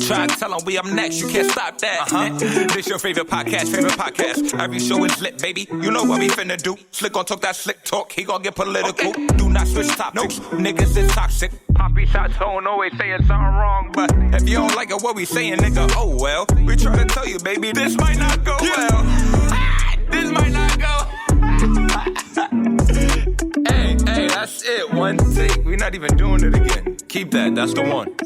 Try to tell them we up next, you can't stop that. This your favorite podcast. Every show is lit, baby. You know what we finna do. Slick gon' talk that slick talk, he gon' get political. Okay. Do not switch topics, niggas is toxic. Poppy shots don't always saying something wrong, but if you don't like it, what we saying, nigga, oh well. We try to tell you, baby, this might not go well. This might not go. Hey, that's it. One take. We're not even doing it again. Keep that. That's the one.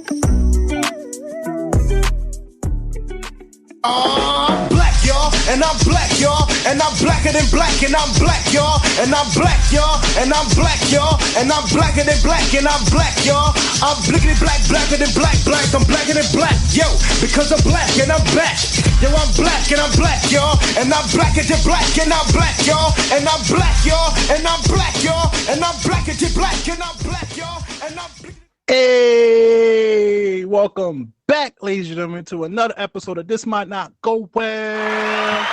Black, y'all, and I'm black, y'all, and I'm blacker than black, and I'm black, y'all, and I'm black, y'all, and I'm black, y'all, and I'm blacker than black, and I'm black, y'all. I'm blickety black, blacker than black, I'm blacker than black, yo, because I'm black and I'm back. Yo, I'm black and I'm black, y'all, and I'm blacker than black, and I'm black, y'all, and I'm black, y'all, and I'm black, y'all, and I'm blacker than black, and I'm black, y'all, and I'm black. Hey, welcome back, ladies and gentlemen, to another episode of This Might Not Go Well.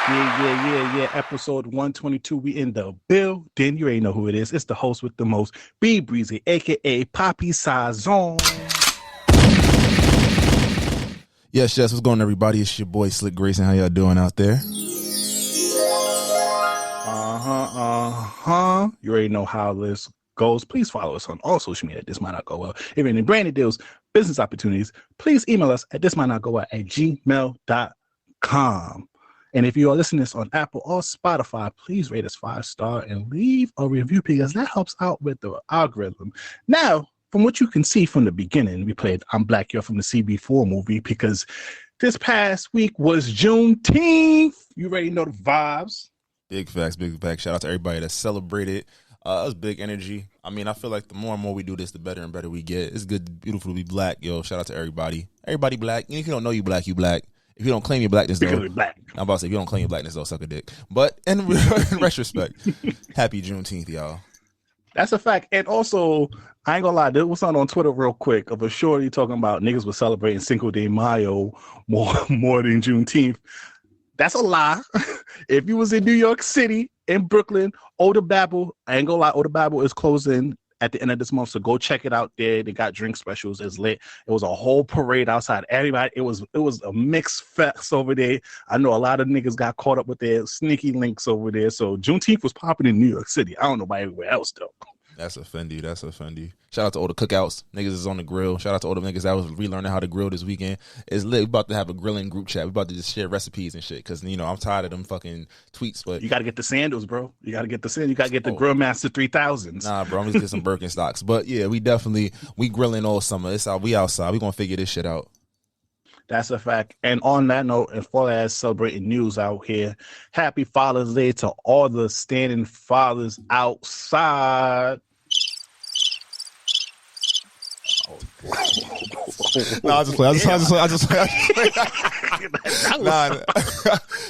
Yeah. Episode 122. We in the building. You already know who it is. It's the host with the most, B Breezy, aka Poppy Sazon. Yes, what's going on, everybody? It's your boy Slick Grayson. How y'all doing out there? You already know how this goes. Please follow us on all social media. This might not go well. If you're in branded deals, business opportunities, please email us at thismightnotgowell@gmail.com. And if you are listening to this on Apple or Spotify, please rate us 5-star and leave a review because that helps out with the algorithm. Now, from what you can see from the beginning, we played I'm Black You're from the CB4 movie because this past week was Juneteenth. You already know the vibes. Big facts. Shout out to everybody that celebrated. It was big energy. I mean, I feel like the more and more we do this, the better and better we get. It's good, beautiful to be black, yo. Shout out to everybody. Everybody black. If you don't know you black, you black. If you don't claim your blackness, though, I'm about to say, if you don't claim your blackness, though, suck a dick. But in retrospect, happy Juneteenth, y'all. That's a fact. And also, I ain't gonna lie, there was something on Twitter real quick of a shorty talking about niggas was celebrating Cinco de Mayo more than Juneteenth. That's a lie. If you was in New York City, in Brooklyn, Oda Babel, I ain't gonna lie, Oda Babel is closing at the end of this month, so go check it out there. They got drink specials. It's lit. It was a whole parade outside. Everybody, it was a mixed fest over there. I know a lot of niggas got caught up with their sneaky links over there. So Juneteenth was popping in New York City. I don't know about everywhere else though. That's a Fendi. Shout out to all the cookouts. Niggas is on the grill. Shout out to all the niggas that was relearning how to grill this weekend. It's lit. We about to have a grilling group chat. We about to just share recipes and shit. Because, you know, I'm tired of them fucking tweets. But you got to get the sandals, bro. You got to get the sandals. You got to get the Grill Master 3000s. Nah, bro. I'm just getting some Birkenstocks. But, yeah, we grilling all summer. We outside. We going to figure this shit out. That's a fact. And on that note, as far as celebrating news out here, happy Father's Day to all the standing fathers outside. No, I just play. Nah.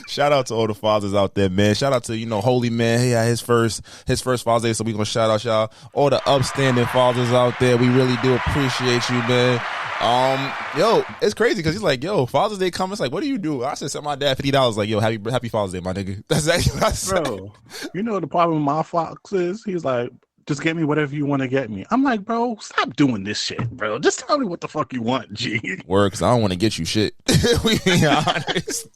Shout out to all the fathers out there, man. Shout out to, you know, Holy Man. He had his first Father's Day, so we gonna shout out y'all. All the upstanding fathers out there. We really do appreciate you, man. Yo, it's crazy because he's like, yo, Father's Day comes. It's like, what do you do? I said, send my dad $50. Like, yo, happy Father's Day, my nigga. That's actually what I said. Bro, you know the problem with my fox is he's like, just get me whatever you want to get me. I'm like, bro, stop doing this shit, bro. Just tell me what the fuck you want, G. Word, because I don't want to get you shit. We be honest.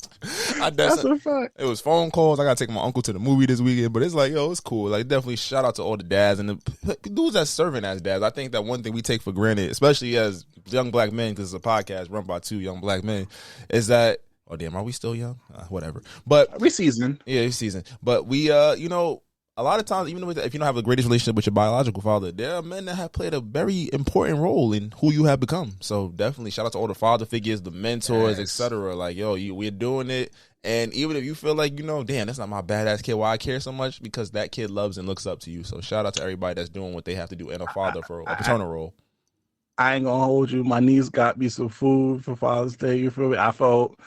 That's a fact. It was phone calls. I got to take my uncle to the movie this weekend, but it's like, yo, it's cool. Like, definitely shout out to all the dads and the dudes that's serving as dads. I think that one thing we take for granted, especially as young black men, because it's a podcast run by two young black men, is that, oh, damn, are we still young? Whatever. But we seasoned. Yeah, we seasoned. But we, you know, a lot of times, even if you don't have the greatest relationship with your biological father, there are men that have played a very important role in who you have become. So definitely shout out to all the father figures, the mentors, etc. Like, yo, we're doing it. And even if you feel like, you know, damn, that's not my badass kid, why I care so much? Because that kid loves and looks up to you. So shout out to everybody that's doing what they have to do in a father for a paternal role. I ain't gonna hold you. My niece got me some food for Father's Day. You feel me? I felt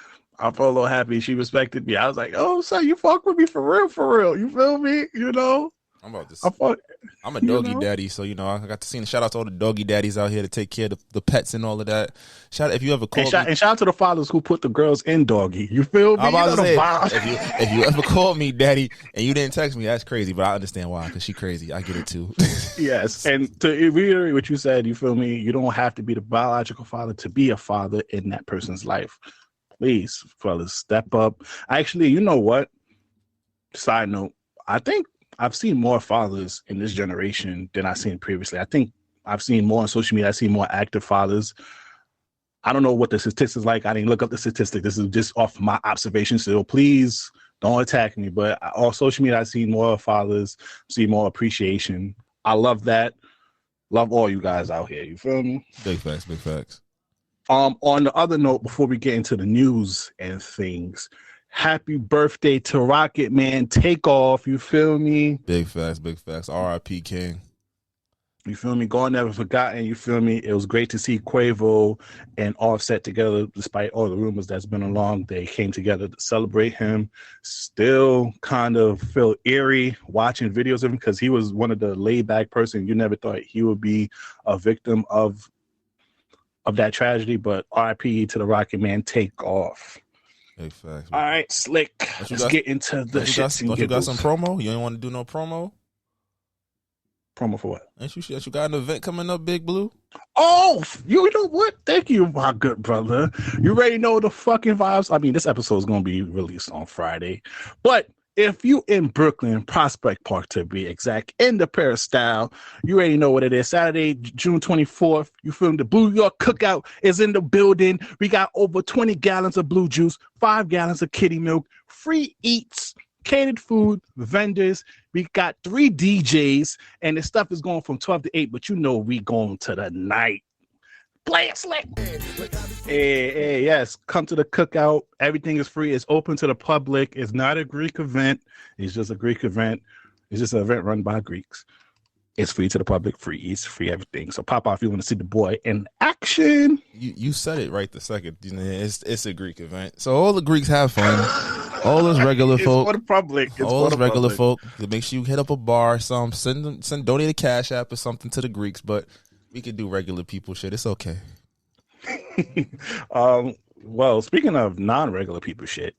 a little happy. She respected me. I was like, oh, son, you fuck with me for real. You feel me? You know? I'm about to. I thought, I'm a you doggy know? daddy, so I got to see. Shout out to all the doggy daddies out here to take care of the pets and all of that. Shout out if you ever call And me. shout out to the fathers who put the girls in doggy. You feel me? I'm about You to know say, the vibe. if you ever called me daddy and you didn't text me, that's crazy. But I understand why, because she crazy. I get it too. Yes, and to reiterate what you said, you feel me? You don't have to be the biological father to be a father in that person's life. Please, fellas, step up. Actually, you know what? Side note, I think I've seen more fathers in this generation than I've seen previously. I think I've seen more on social media. I've seen more active fathers. I don't know what the statistics like. I didn't look up the statistic. This is just off my observation. So please don't attack me. But on social media, I've seen more fathers, see more appreciation. I love that. Love all you guys out here. You feel me? Big facts, big facts. On the other note, before we get into the news and things, happy birthday to Rocket Man Takeoff. You feel me? Big facts, big facts. R.I.P. King. You feel me? Gone Never Forgotten. You feel me? It was great to see Quavo and Offset together, despite all the rumors that's been along. They came together to celebrate him. Still kind of feel eerie watching videos of him because he was one of the laid back person. You never thought he would be a victim of that tragedy, but RIP to the Rocket Man Takeoff. Big facts. All right, Slick. Let's get into the shit. Don't you got some promo? You ain't want to do no promo? Promo for what? Ain't you got an event coming up, Big Blue? Oh, you know what? Thank you, my good brother. You already know the fucking vibes. I mean, this episode is going to be released on Friday, but if you in Brooklyn, Prospect Park to be exact, in the Peristyle, you already know what it is. Saturday, June 24th, you feel me? The Blue York Cookout is in the building. We got over 20 gallons of blue juice, 5 gallons of kitty milk, free eats, catered food, vendors. We got 3 DJs, and the stuff is going from 12 to 8, but you know we going to the night. Play it, Slick. Hey, yes. Come to the cookout. Everything is free. It's open to the public. It's not a Greek event. It's just a Greek event. It's just an event run by Greeks. It's free to the public, free eats, free everything. So pop out if you want to see the boy in action. You said it right the second. It's a Greek event. So all the Greeks have fun. All those regular folk. It's for the public. All those regular folk. Make sure you hit up a bar, send donate a cash app or something to the Greeks, but we could do regular people shit. It's okay. Well, speaking of non-regular people shit,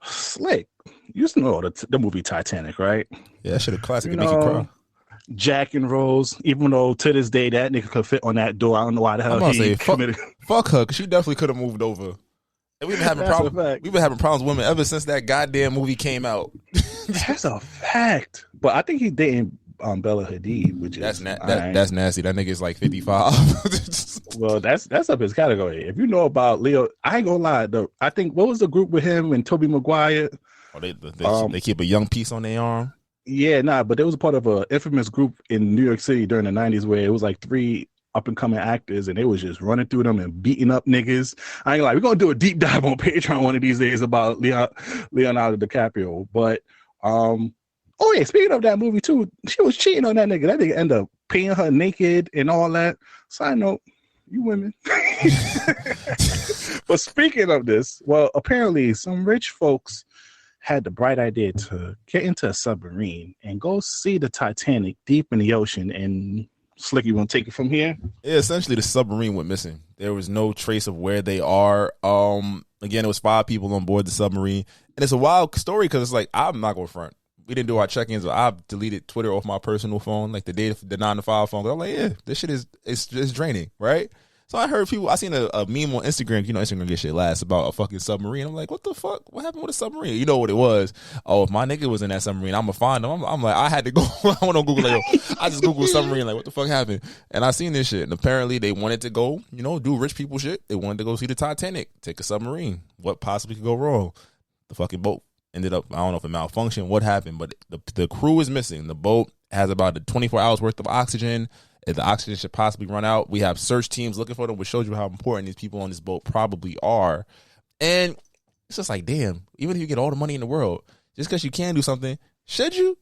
Slick, you used to know the movie Titanic, right? Yeah, that shit a classic. It make you cry. Jack and Rose, even though to this day that nigga could fit on that door. I don't know why the hell he committed. Fuck her, because she definitely could have moved over. And we've been having problems. We've been having problems with women ever since that goddamn movie came out. That's a fact. But I think he dating Bella Hadid, which that's is that's nasty. That nigga is like 55. Well, that's up his category. If you know about Leo, I ain't gonna lie. I think what was the group with him and Tobey Maguire? Oh, they keep a young piece on their arm. Yeah, but they was a part of an infamous group in New York City during the 90s where it was like 3 up-and-coming actors, and they was just running through them and beating up niggas. I ain't like, we're going to do a deep dive on Patreon one of these days about Leonardo DiCaprio. But, oh yeah, speaking of that movie too, she was cheating on that nigga. That nigga ended up painting her naked and all that. Side note, you women. But speaking of this, well, apparently some rich folks had the bright idea to get into a submarine and go see the Titanic deep in the ocean. And Slick, you want to take it from here? Yeah, essentially the submarine went missing. There was no trace of where they are. Again, it was 5 people on board the submarine. And it's a wild story because it's like, I'm not going to front. We didn't do our check-ins. I've deleted Twitter off my personal phone, like the 9 to 5 phone. I'm like, yeah, this shit is draining, right? So I heard people, I seen a meme on Instagram, Instagram get shit last about a fucking submarine. I'm like, what the fuck? What happened with a submarine? You know what it was? Oh, if my nigga was in that submarine, I'm gonna find him. I'm like, I had to go. I went on Google, like, I just Googled submarine, like, what the fuck happened? And I seen this shit. And apparently they wanted to go, do rich people shit. They wanted to go see the Titanic, take a submarine. What possibly could go wrong? The fucking boat ended up, I don't know if it malfunctioned, what happened, but the crew is missing. The boat has about 24 hours worth of oxygen. If the oxygen should possibly run out, we have search teams looking for them, which shows you how important these people on this boat probably are. And it's just like, damn, even if you get all the money in the world, just because you can do something, should you?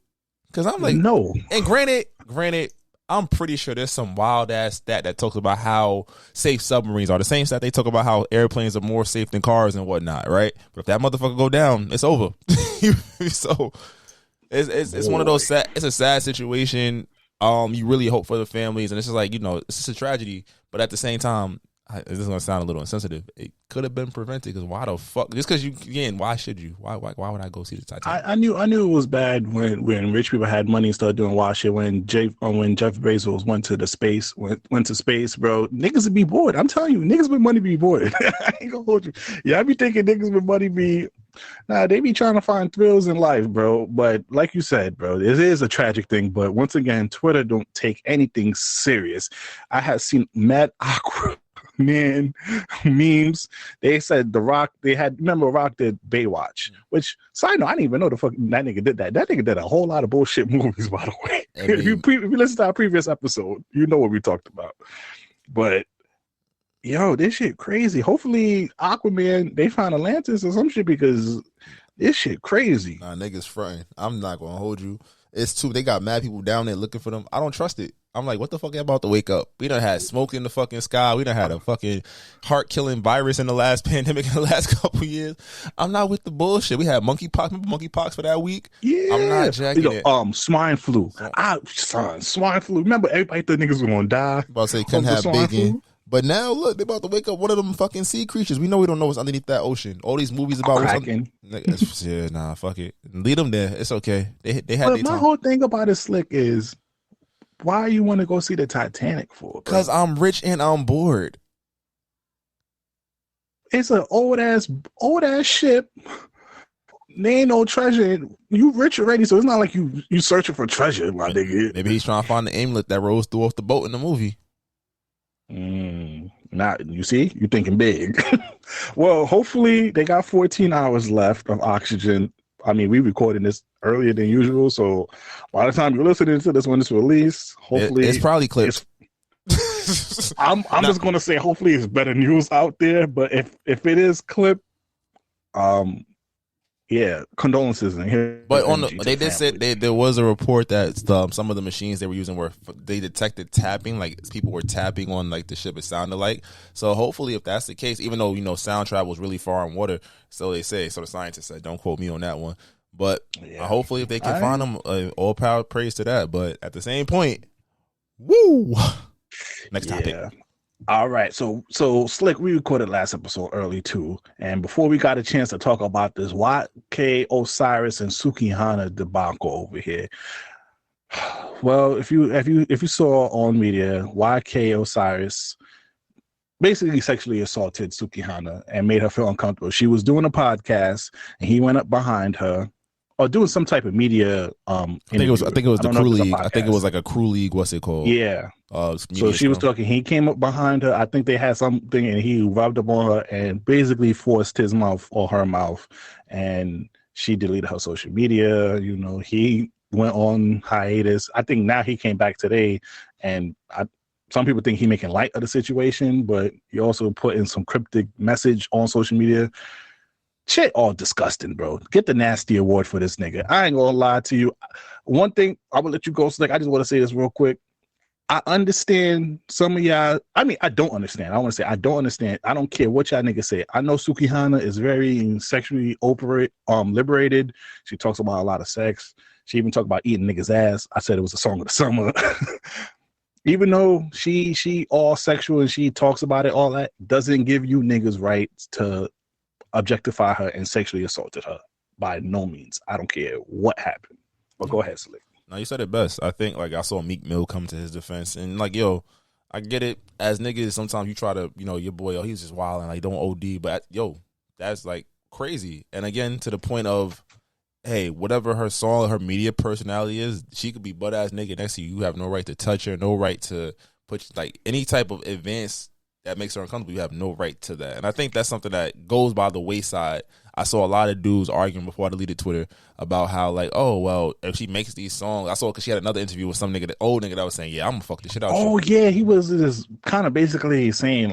Because I'm like, no. And granted, I'm pretty sure there's some wild ass stat that talks about how safe submarines are. The same stat they talk about how airplanes are more safe than cars and whatnot, right? But if that motherfucker go down, it's over. So It's one of those sad. It's a sad situation. You really hope for the families, and it's just like it's just a tragedy. But at the same time, this is gonna sound a little insensitive. It could have been prevented because why the fuck? Just because why should you? Why would I go see the Titanic? I knew it was bad when rich people had money and started doing wild shit. When Jeff Bezos went to space, bro, niggas would be bored. I'm telling you, niggas with money be bored. I ain't gonna hold you. Yeah, I be thinking niggas with money be. Nah, they be trying to find thrills in life, bro. But like you said, bro, it is a tragic thing. But once again, Twitter don't take anything serious. I have seen mad awkward memes. They said remember Rock did Baywatch, which side note, I didn't even know the fuck that nigga did that. That nigga did a whole lot of bullshit movies, by the way. If you listen to our previous episode, you know what we talked about. But yo, this shit crazy. Hopefully Aquaman, they find Atlantis or some shit because this shit crazy. Nah, niggas fronting. I'm not gonna hold you. It's too. They got mad people down there looking for them. I don't trust it. I'm like, what the fuck? About to wake up. We done had smoke in the fucking sky. We done had a fucking heart-killing virus in the last pandemic in the last couple years. I'm not with the bullshit. We had monkeypox. Remember monkeypox for that week? Yeah. I'm not jacking it. Swine flu. Swine flu. Remember everybody thought niggas were gonna die. About to say couldn't have bacon. But now look, they about to wake up one of them fucking sea creatures. We know we don't know what's underneath that ocean. All these movies about Kraken. Yeah, nah, fuck it. Leave them there. It's okay. They had their my time. whole thing about it, Slick, is why you want to go see the Titanic for? Because I'm rich and I'm bored. It's an old ass ship. There ain't no treasure. You rich already, so it's not like you searching for treasure, my nigga. Maybe he's trying to find the amulet that rose through off the boat in the movie. Not you see, you thinking big. Well, hopefully they got 14 hours left of oxygen. I mean, we recording this earlier than usual, so by the time you're listening to this when it's released, hopefully it's probably clips. I'm just gonna say hopefully it's better news out there. But if it is clip, yeah, condolences. But they did say there was a report that some of the machines they were using they detected tapping, like people were tapping on like the ship. It sounded like. So hopefully, if that's the case, even though sound travels really far in water, so they say. So the scientists said, don't quote me on that one. But hopefully, if they can find them, all power praise to that. But at the same point, woo. Next topic. All right, so Slick, we recorded last episode early too, and before we got a chance to talk about this YK Osiris and Sukihana debacle over here. Well, if you saw on media, YK Osiris basically sexually assaulted Sukihana and made her feel uncomfortable. She was doing a podcast, and he went up behind her. Or doing some type of media. I think it was the Crew League. I think it was like a Crew League. What's it called? Yeah. So she was talking. He came up behind her. I think they had something, and he rubbed up on her and basically forced his mouth or her mouth, and she deleted her social media. He went on hiatus. I think now he came back today, and some people think he making light of the situation, but he also put in some cryptic message on social media. Shit, all disgusting, bro. Get the nasty award for this nigga. I ain't gonna lie to you. One thing, I'm gonna let you go, Slick. I just want to say this real quick. I understand some of y'all. I mean, I don't understand. I want to say I don't understand. I don't care what y'all niggas say. I know Sukihana is very sexually liberated. She talks about a lot of sex. She even talked about eating niggas' ass. I said it was a song of the summer. Even though she all sexual and she talks about it, all that doesn't give you niggas rights to objectify her and sexually assaulted her. By no means. I don't care what happened. But go ahead, Slick. No, you said it best. I think I saw Meek Mill come to his defense, and I get it. As niggas, sometimes you try to, your boy, he's just wilding, like don't OD, but that's like crazy. And again, to the point of, hey, whatever her song, her media personality is, she could be butt ass nigga next to you. You have no right to touch her, no right to put like any type of advance that makes her uncomfortable. You have no right to that. And I think that's something that goes by the wayside. I saw a lot of dudes arguing before I deleted Twitter about how if she makes these songs, I saw because she had another interview with some nigga, the old nigga that was saying, yeah, I'm gonna fuck this shit out. Oh yeah, he was just kind of basically saying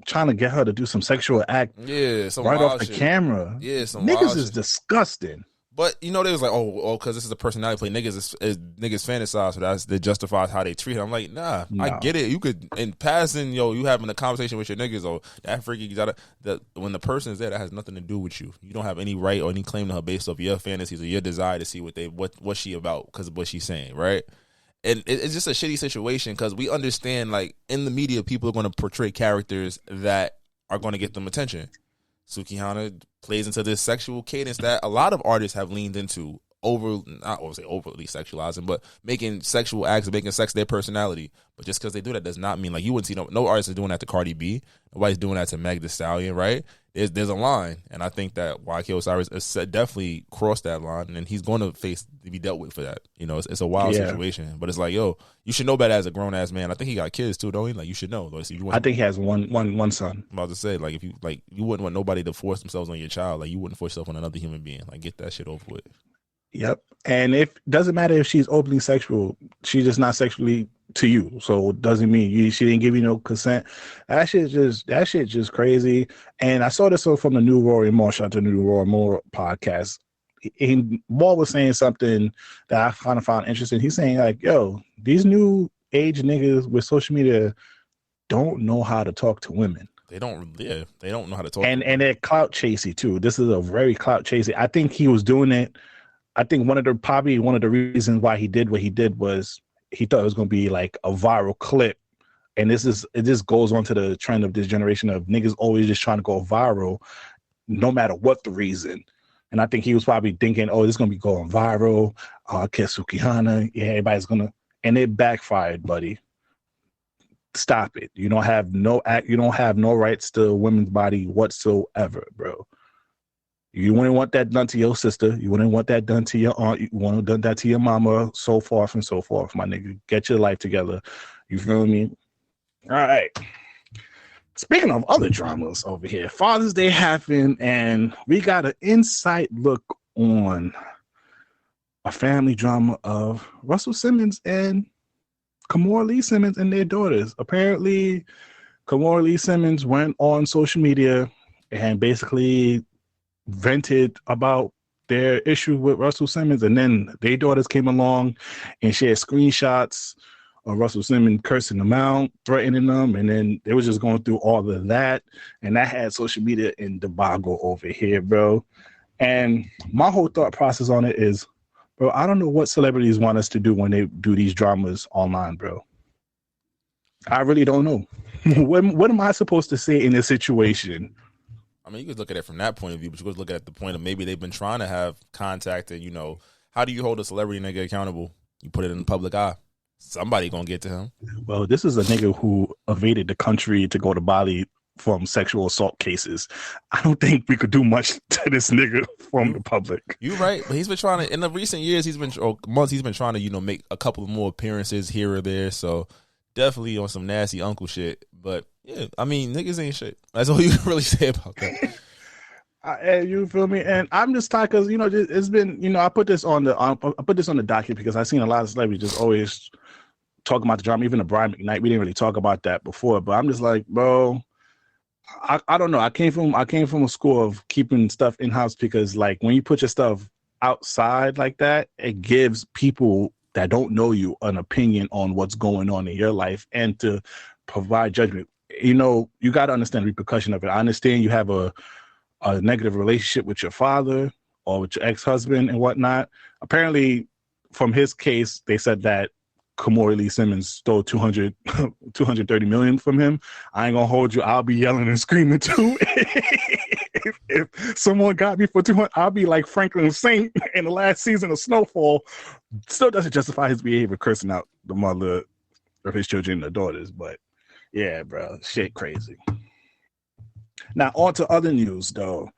trying to get her to do some sexual act. Yeah, some right wild off the shit. camera. Yeah, some niggas wild is shit. Disgusting. But you know, they was like, oh, because this is a personality play. Niggas fantasize, so that justifies how they treat him. I'm like, nah, No. I get it. You could in passing, you having a conversation with your niggas, or that freaky that when the person is there, that has nothing to do with you. You don't have any right or any claim to her based off your fantasies or your desire to see what she about because of what she's saying, right? And it's just a shitty situation because we understand, like, in the media, people are going to portray characters that are going to get them attention. Sukihana plays into this sexual cadence that a lot of artists have leaned into, not overly sexualizing, but making sexual acts, making sex their personality. But just because they do that does not mean, like, you wouldn't see no artist is doing that to Cardi B. Nobody's doing that to Meg Thee Stallion, right? There's a line, and I think that YK Osiris definitely crossed that line, and he's going to be dealt with for that. It's a wild situation, but it's like, yo, you should know better as a grown ass man. I think he got kids too, don't he? Like, you should know. I think he has one son. I'm about to say, like, if you wouldn't want nobody to force themselves on your child, like, you wouldn't force yourself on another human being. Like, get that shit over with. Yep. And doesn't matter if she's openly sexual, she's just not sexually to you. So it doesn't mean she didn't give you no consent. That shit just crazy. And I saw this from the New Rory Moore, shout out to the New Rory Moore podcast. Moore was saying something that I kind of found interesting. He's saying, like, yo, these new age niggas with social media don't know how to talk to women. They don't know how to talk. And they're clout chasey too. This is a very clout chasey. I think he was doing it. I think one of the reasons why he did what he did was he thought it was going to be like a viral clip. And it just goes on to the trend of this generation of niggas always just trying to go viral, no matter what the reason. And I think he was probably thinking, oh, this is going to be going viral. Kiss Sukihana. Yeah, everybody's going to, and it backfired, buddy. Stop it. You don't have no rights to a women's body whatsoever, bro. You wouldn't want that done to your sister. You wouldn't want that done to your aunt. You want to done that to your mama. So forth and so forth, my nigga. Get your life together. You feel me? All right. Speaking of other dramas over here, Father's Day happened, and we got an inside look on a family drama of Russell Simmons and Kimora Lee Simmons and their daughters. Apparently, Kimora Lee Simmons went on social media and basically vented about their issue with Russell Simmons, and then their daughters came along and shared screenshots of Russell Simmons cursing them out, threatening them, and then they was just going through all of that, and that had social media in debacle over here, bro. And my whole thought process on it is, bro, I don't know what celebrities want us to do when they do these dramas online, bro. I really don't know. What am I supposed to say in this situation? I mean, you could look at it from that point of view, but you could look at it the point of maybe they've been trying to have contact, and, how do you hold a celebrity nigga accountable? You put it in the public eye. Somebody gonna get to him. Well, this is a nigga who evaded the country to go to Bali from sexual assault cases. I don't think we could do much to this nigga from the public. You're right, but he's been trying to, in the recent years, months, he's been trying to, make a couple of more appearances here or there, so definitely on some nasty uncle shit, but yeah, I mean, niggas ain't shit. That's all you can really say about that. You feel me? And I'm just tired because it's been I put this on the docket because I've seen a lot of celebrities just always talking about the drama. Even the Brian McKnight, we didn't really talk about that before, but I'm just like, bro, I don't know. I came from a school of keeping stuff in house because, like, when you put your stuff outside like that, it gives people that don't know you an opinion on what's going on in your life and to provide judgment. You got to understand the repercussion of it. I understand you have a negative relationship with your father or with your ex-husband and whatnot. Apparently, from his case, they said that Kimora Lee Simmons stole $230 million from him. I ain't gonna hold you. I'll be yelling and screaming too. if someone got me for 200, I'll be like Franklin Saint in the last season of Snowfall. Still doesn't justify his behavior, cursing out the mother of his children and the daughters. But yeah, bro, shit crazy. Now, on to other news, though.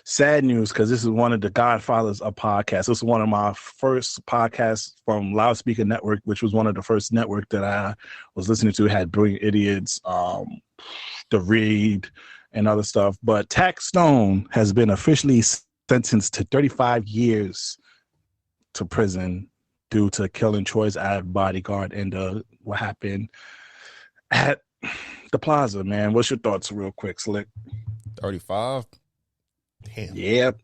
Sad news, because this is one of the godfathers of podcasts. This is one of my first podcasts from Loudspeaker Network, which was one of the first network that I was listening to. It had Brilliant Idiots, The Read, and other stuff. But Tax Stone has been officially sentenced to 35 years to prison due to killing Troy's bodyguard and what happened at the Plaza, man. What's your thoughts real quick, Slick? 35? Damn. Yep.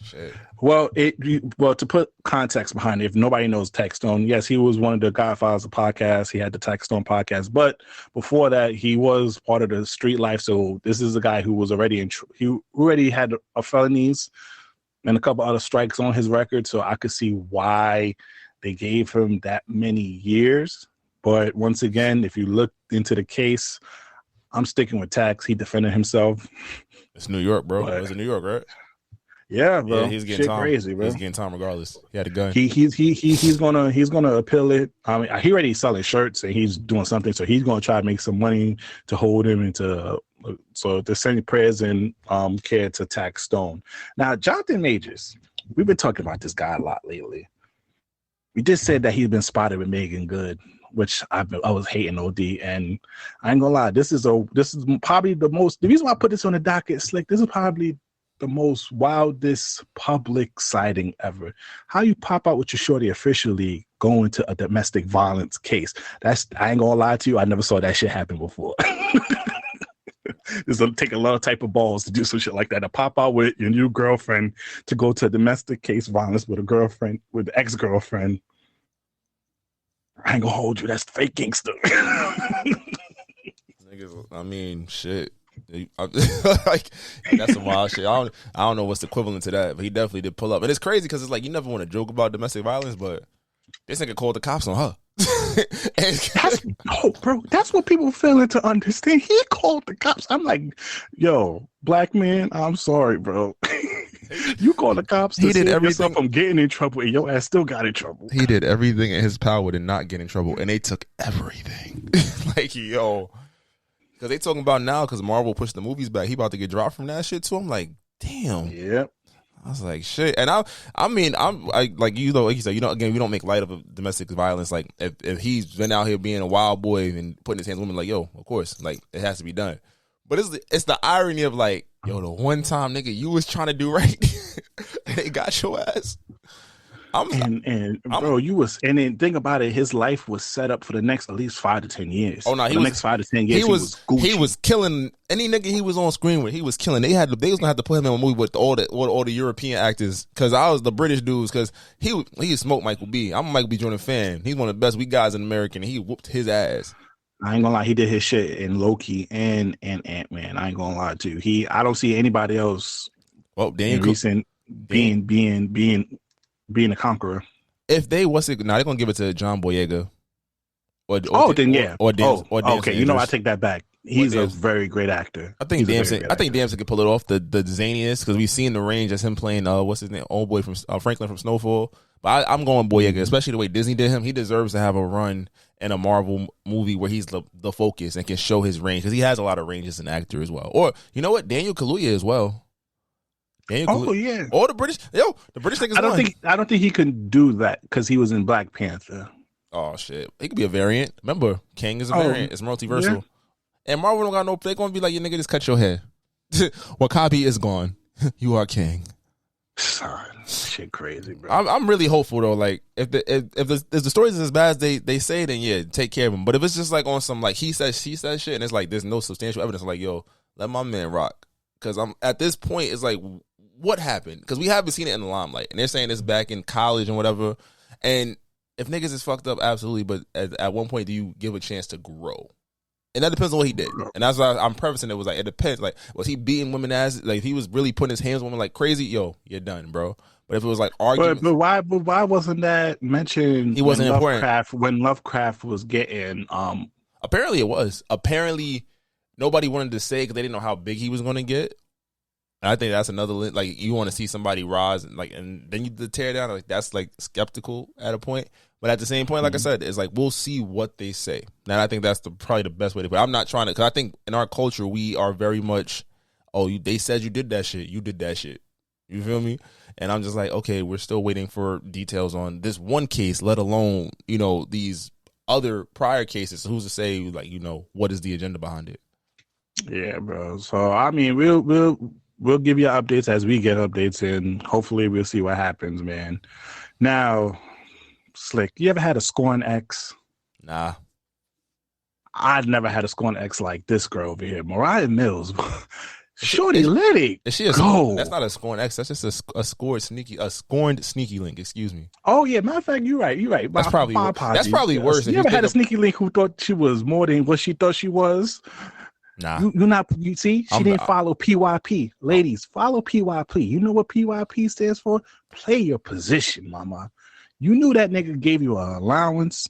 Shit. Well, to put context behind it, if nobody knows Tech Stone, yes, he was one of the godfathers of podcasts. He had the Tech Stone podcast, but before that, he was part of the street life. So this is a guy who was already he already had a felonies and a couple other strikes on his record. So I could see why they gave him that many years. But once again, if you look into the case, I'm sticking with Tax. He defended himself. It's New York, bro. It was in New York, right? Yeah, bro. Yeah, he's getting shit time. Crazy, bro. He's getting time regardless. He had a gun. He's gonna appeal it. I mean, he already selling shirts and he's doing something, so he's gonna try to make some money to hold him into. So they're sending prayers and care to Tax Stone. Now, Jonathan Majors, we've been talking about this guy a lot lately. We just said that he's been spotted with Megan Good, which I was hating OD, and I ain't gonna lie. This is probably the reason why I put this on the docket, Slick. This is probably the most wildest public sighting ever. How you pop out with your shorty officially going to a domestic violence case? I ain't gonna lie to you. I never saw that shit happen before. It's gonna take a lot of type of balls to do some shit like that. To pop out with your new girlfriend to go to a domestic case violence with the ex-girlfriend. I ain't gonna hold you. That's fake gangster. Niggas, I mean, shit. Like, that's some wild shit. I don't know what's the equivalent to that, but he definitely did pull up. And it's crazy because it's like you never want to joke about domestic violence, but this nigga called the cops on her. Bro, that's what people failing to understand. He called the cops. I'm like, yo, black man, I'm sorry, bro. You called the cops to save yourself from getting in trouble, and your ass still got in trouble. He did everything in his power to not get in trouble, and they took everything. Like, yo. Because they talking about now, because Marvel pushed the movies back, he about to get dropped from that shit too. I'm like, damn. Yep. I was like, shit. And I mean, like you know, like you said, again, we don't make light of domestic violence. Like, if he's been out here being a wild boy and putting his hands on women, like, yo, of course, like, it has to be done. But it's the irony of like, yo, the one time, nigga, you was trying to do right, and they got your ass. Bro, you was, and then think about it, his life was set up for the next at least 5 to 10 years. Oh no, next 5 to 10 years, he was killing any nigga he was on screen with. He was killing. They was gonna have to put him in a movie with all the European actors, because I was the British dudes, because he smoked Michael B. I'm a Michael B. Jordan fan. He's one of the best we guys in America, and he whooped his ass. I ain't gonna lie, he did his shit in Loki and Ant-Man. I ain't gonna lie to you. I don't see anybody else recent being a conqueror. If they they're gonna give it to John Boyega. Or okay. You know, I take that back. He's a very great actor. I think Damson could pull it off. The zaniness, because we've seen the range as him playing what's his name, old boy from Franklin from Snowfall. But I'm going Boyega, especially the way Disney did him. He deserves to have a run in a Marvel movie where he's the focus and can show his range, because he has a lot of range as an actor as well. Or you know what, Daniel Kaluuya as well. Yeah. Or the British niggas. I don't think he can do that because he was in Black Panther. Oh shit, he could be a variant. Remember, King is a variant. It's multiversal. Yeah. And Marvel don't got no. They gonna be like, your nigga, just cut your hair. Wakabi is gone. You are king. Son, shit crazy, bro. I'm really hopeful though. Like, if the stories is as bad as they say, then yeah, take care of him. But if it's just like on some like he said, she said shit, and it's like there's no substantial evidence, I'm like, yo, let my man rock. Because I'm at this point, it's like, what happened? Because we haven't seen it in the limelight, and they're saying it's back in college and whatever. And if niggas is fucked up, absolutely. But at one point, do you give a chance to grow? And that depends on what he did. And that's why I'm prefacing it. Was like, it depends. Like, was he beating women ass? Like, if he was really putting his hands on women like crazy, yo, you're done, bro. But if it was like arguments, but why wasn't that mentioned? He wasn't important when Lovecraft was getting. Apparently, it was. Apparently, nobody wanted to say because they didn't know how big he was going to get. And I think that's another, like, you want to see somebody rise and then you tear down. Like, that's like skeptical at a point. But at the same point, like I said, it's like, we'll see what they say. And I think that's probably the best way to put it. I'm not trying to, because I think in our culture, we are very much, they said you did that shit. You did that shit. You feel me? And I'm just like, okay, we're still waiting for details on this one case, let alone, these other prior cases. So who's to say, like, what is the agenda behind it? Yeah, bro. So, I mean, we'll give you updates as we get updates, and hopefully we'll see what happens, man. Now, Slick, you ever had a scorn ex? Nah. I've never had a scorn ex like this girl over here. Mariah Mills. Shorty Lede. Is she a go? That's not a scorned ex. That's just a scorned sneaky link. Excuse me. Oh yeah, matter of fact, you're right. That's probably worse. You ever had a sneaky link who thought she was more than what she thought she was? Nah. You see, she didn't follow PYP. Ladies, follow PYP. You know what PYP stands for? Play your position, mama. You knew that nigga gave you an allowance.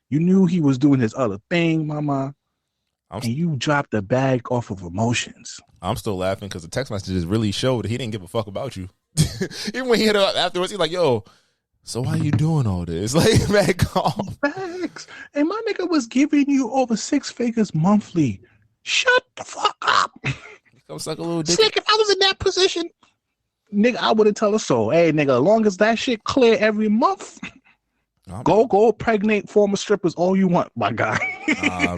You knew he was doing his other thing, mama. And you dropped the bag off of emotions. I'm still laughing because the text messages really showed he didn't give a fuck about you. Even when he hit up afterwards, he's like, yo, so why you doing all this? Like, man, calm. Facts. And my nigga was giving you over 6 figures monthly. Shut the fuck up. Come suck a little dick. Slick, if I was in that position, nigga, I wouldn't tell her so. Hey, nigga, as long as that shit clear every month, go pregnate former strippers all you want, my guy.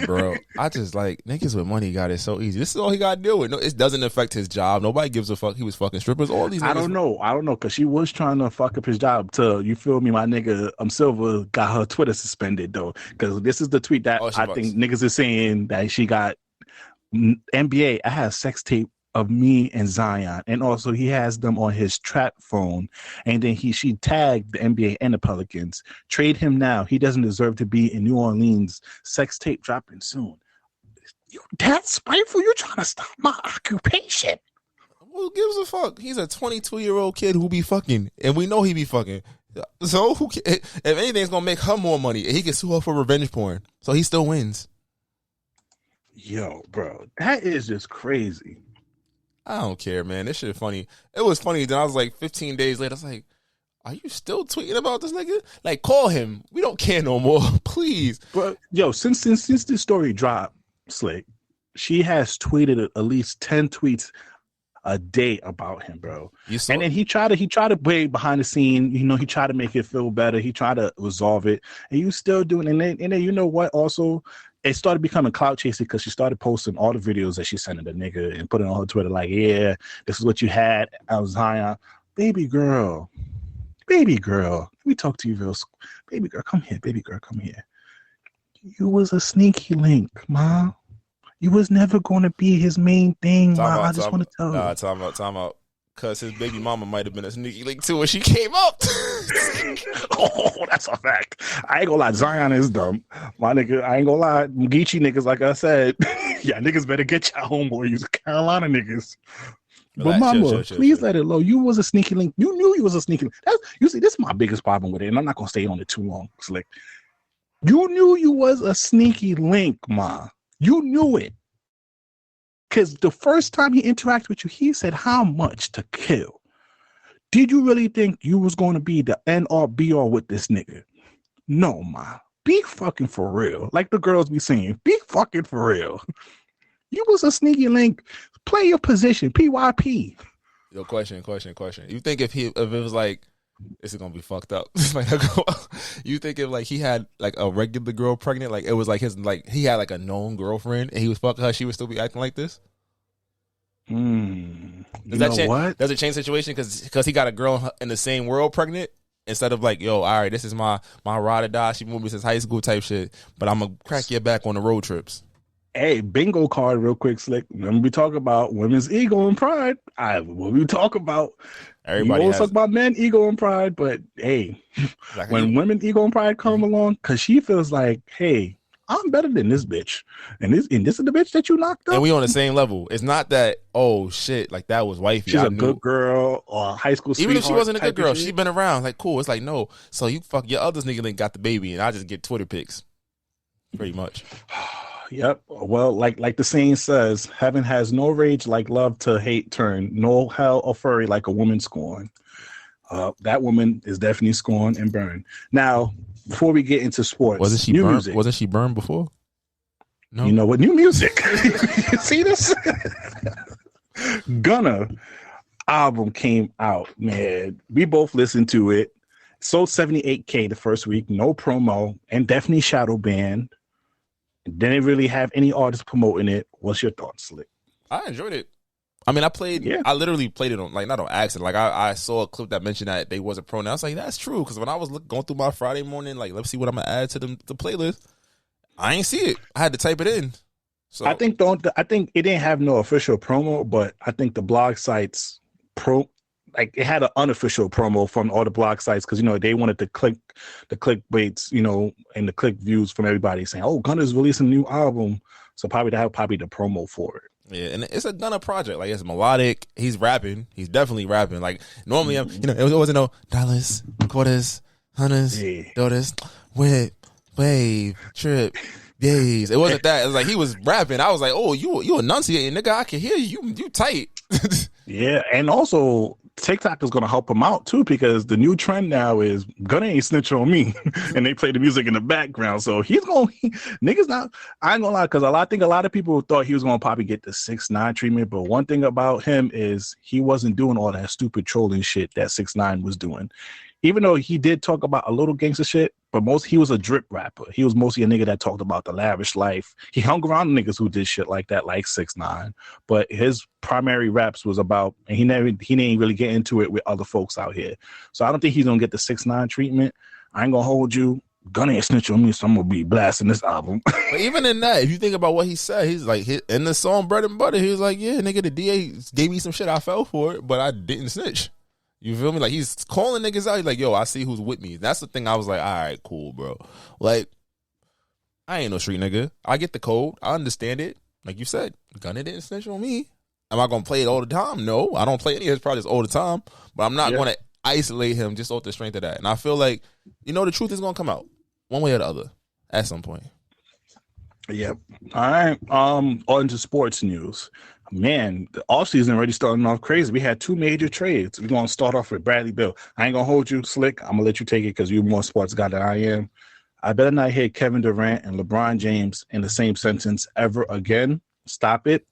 Bro. I just like niggas with money got it so easy. This is all he got to deal with. No, it doesn't affect his job. Nobody gives a fuck. He was fucking strippers. All these niggas. I don't know, because she was trying to fuck up his job to, you feel me, my nigga, Silva got her Twitter suspended, though. Because this is the tweet that I think niggas is saying that she got NBA. I have sex tape of me and Zion, and also he has them on his trap phone, and then she tagged the NBA and the Pelicans. Trade him now. He doesn't deserve to be in New Orleans. Sex tape dropping soon. You that spiteful? You trying to stop my occupation? Who gives a fuck? He's a 22-year-old kid who be fucking, and we know he be fucking. So who? If anything's gonna make her more money, he can sue her for revenge porn. So he still wins. Yo, bro, that is just crazy. I don't care, man. This shit funny. It was funny. Then I was like, 15 days later, I was like, are you still tweeting about this nigga? Like, call him. We don't care no more. Please. But yo, since this story dropped, Slick, she has tweeted at least 10 tweets a day about him, bro. And then he tried to play behind the scene. You know, he tried to make it feel better. He tried to resolve it, and you still doing. And then you know what? Also, it started becoming clout chasing because she started posting all the videos that she sent to the nigga and putting on her Twitter like, yeah, this is what you had. I was Zion. Baby girl. Let me talk to you real. Baby girl, come here. You was a sneaky link, ma. You was never going to be his main thing, ma. I just want to tell you. Time out. Because his baby mama might have been a sneaky link too when she came up. Oh, that's a fact. I ain't gonna lie, Zion is dumb. My nigga, I ain't gonna lie. Geechee niggas, like I said, yeah, niggas better get your homeboy. You Carolina niggas. But mama, please let it low. You was a sneaky link. You knew you was a sneaky link. You see, this is my biggest problem with it, and I'm not gonna stay on it too long. Slick. You knew you was a sneaky link, ma. You knew it. Because the first time he interacted with you, he said how much to kill. Did you really think you was going to be the end all be all with this nigga? No, ma. Be fucking for real. Like the girls be saying, be fucking for real. You was a sneaky link. Play your position. PYP. Yo, question. You think if it was like, this is gonna be fucked up. You think if like he had like a regular girl pregnant, like it was like he had like a known girlfriend and he was fucking her, she would still be acting like this? Does it change the situation because he got a girl in the same world pregnant instead of like, yo, all right, this is my ride or die. She moved me since high school type shit, but I'm gonna crack your back on the road trips. Hey, bingo card real quick, Slick. When we talk about women's ego and pride, when we talk about everybody always talk about men ego and pride, but hey, when women ego and pride come along, because she feels like, hey, I'm better than this bitch, and this is the bitch that you knocked up, and we on the same level. It's not that, oh shit, like that was wifey. She's a good girl or high school sweetheart. Even if she wasn't a good girl, she been around. Like cool. It's like no. So you fuck your other nigga that got the baby, and I just get Twitter pics, pretty much. Yep. Well, like the saying says, heaven has no rage like love to hate turn, no hell or fury like a woman scorn. That woman is definitely scorned and burned. Now, before we get into sports, wasn't she burned? Music. Wasn't she burned before? No. You know what? New music. You see this? Gunna album came out, man. We both listened to it. Sold 78K the first week, no promo, and definitely shadow banned. Didn't really have any artists promoting it. What's your thoughts, Slick? I enjoyed it. I mean, I literally played it on, like, not on accident. Like, I saw a clip that mentioned that they wasn't pro. And I was like, that's true. Because when I was going through my Friday morning, like, let's see what I'm going to add to the playlist, I ain't see it. I had to type it in. So I think it didn't have no official promo, but I think the blog sites it had an unofficial promo from all the blog sites because they wanted the clickbaits, and the click views from everybody saying, "Oh, Gunna's releasing a new album," so probably that probably the promo for it. Yeah, and it's a Gunna project. Like, it's melodic. He's rapping. He's definitely rapping. Like, normally, it wasn't no dollars, quarters, hundreds, daughters, whip, wave, trip, days. It wasn't that. It was like he was rapping. I was like, oh, you enunciating, nigga. I can hear you. You tight. Yeah, and also TikTok is going to help him out too because the new trend now is Gunna ain't snitch on me, and they play the music in the background. So niggas not. I ain't gonna lie, because I think a lot of people thought he was going to probably get the 6ix9ine treatment. But one thing about him is he wasn't doing all that stupid trolling shit that 6ix9ine was doing. Even though he did talk about a little gangster shit, but he was a drip rapper. He was mostly a nigga that talked about the lavish life. He hung around niggas who did shit like that, like 6ix9ine. But his primary raps was about, and he didn't really get into it with other folks out here. So I don't think he's gonna get the 6ix9ine treatment. I ain't gonna hold you. Gunna ain't snitch on me, so I'm gonna be blasting this album. But even in that, if you think about what he said, he's like, in the song Bread and Butter, he was like, yeah, nigga, the DA gave me some shit, I fell for it, but I didn't snitch. You feel me? Like, he's calling niggas out. He's like, yo, I see who's with me. That's the thing. I was like, all right, cool, bro. Like, I ain't no street nigga. I get the code. I understand it. Like you said, Gunna didn't snitch on me. Am I going to play it all the time? No, I don't play any of his projects all the time. But I'm not going to isolate him just off the strength of that. And I feel like, the truth is going to come out one way or the other at some point. Yep. All right. On to sports news. Man, the offseason already starting off crazy. We had 2 major trades. We're going to start off with Bradley Beal. I ain't going to hold you, Slick. I'm going to let you take it because you're more sports guy than I am. I better not hear Kevin Durant and LeBron James in the same sentence ever again. Stop it.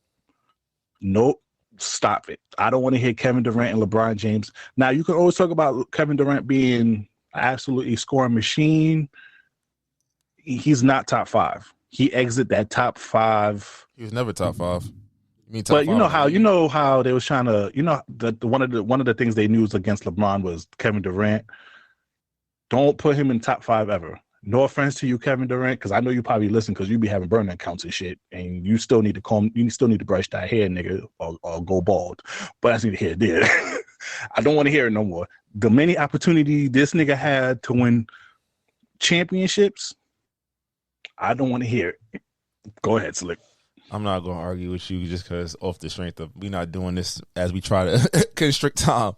Nope. Stop it. I don't want to hear Kevin Durant and LeBron James. Now, you can always talk about Kevin Durant being an absolutely scoring machine. He's not top 5. He exit that top 5. He was never top 5. But you know how they was trying to, one of the things they used against LeBron was Kevin Durant. Don't put him in top 5 ever. No offense to you, Kevin Durant, because I know you probably listen because you be having burner accounts and shit, and you still need to brush that hair, nigga, or go bald. But that's neither here nor there. I don't want to hear it no more. The many opportunities this nigga had to win championships, I don't want to hear it. Go ahead, Slick. I'm not going to argue with you just because off the strength of we not doing this as we try to constrict time.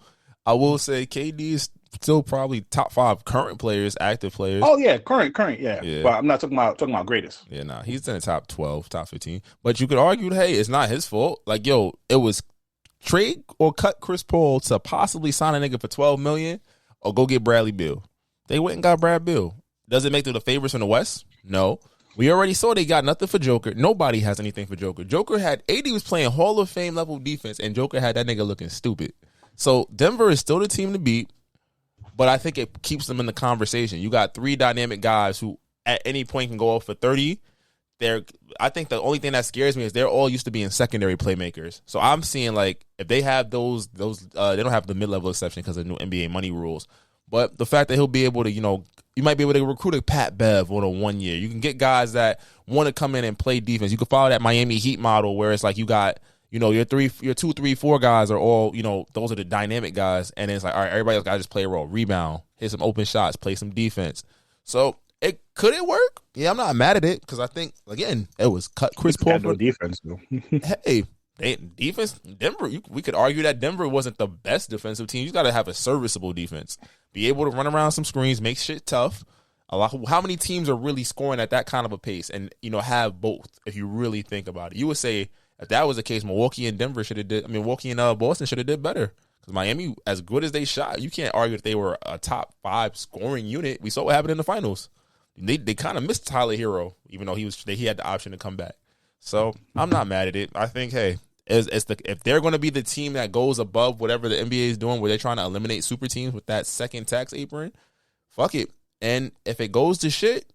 I will say KD is still probably top 5 current players, active players. Oh, yeah, current, yeah. But I'm not talking about greatest. Yeah, nah, he's in the top 12, top 15. But you could argue, hey, it's not his fault. Like, yo, it was trade or cut Chris Paul to possibly sign a nigga for $12 million or go get Bradley Beal. They went and got Brad Beal. Does it make them the favorites in the West? No. We already saw they got nothing for Joker. Nobody has anything for Joker. Joker had 80 was playing Hall of Fame level defense, and Joker had that nigga looking stupid. So Denver is still the team to beat, but I think it keeps them in the conversation. You got 3 dynamic guys who at any point can go off for 30. I think the only thing that scares me is they're all used to being secondary playmakers. So I'm seeing like if they have those they don't have the mid-level exception because of new NBA money rules. But the fact that he'll be able to, you might be able to recruit a Pat Bev on a 1 year. You can get guys that want to come in and play defense. You can follow that Miami Heat model where it's like you got, your 2, 3, 4 guys are all, those are the dynamic guys. And it's like, all right, everybody else got to just play a role, rebound, hit some open shots, play some defense. So could it work? Yeah, I'm not mad at it because I think, again, it was cut Chris Paul. No defense, though. Hey. Defense, Denver, we could argue that Denver wasn't the best defensive team. You got to have a serviceable defense. Be able to run around some screens, make shit tough. How many teams are really scoring at that kind of a pace and, have both if you really think about it? You would say if that was the case, Milwaukee and Boston should have did better. Because Miami, as good as they shot, you can't argue that they were a top 5 scoring unit. We saw what happened in the finals. They kind of missed Tyler Hero, even though he had the option to come back. So I'm not mad at it. I think, hey, if they're going to be the team that goes above whatever the NBA is doing, where they're trying to eliminate super teams with that second tax apron, fuck it. And if it goes to shit,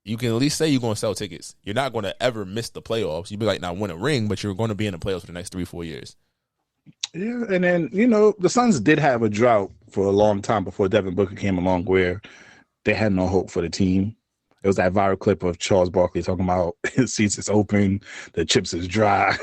you can at least say you're going to sell tickets. You're not going to ever miss the playoffs. You'd be like, not win a ring, but you're going to be in the playoffs for the next 3-4 years. Yeah, and then, the Suns did have a drought for a long time before Devin Booker came along where they had no hope for the team. It was that viral clip of Charles Barkley talking about his seats is open, the chips is dry.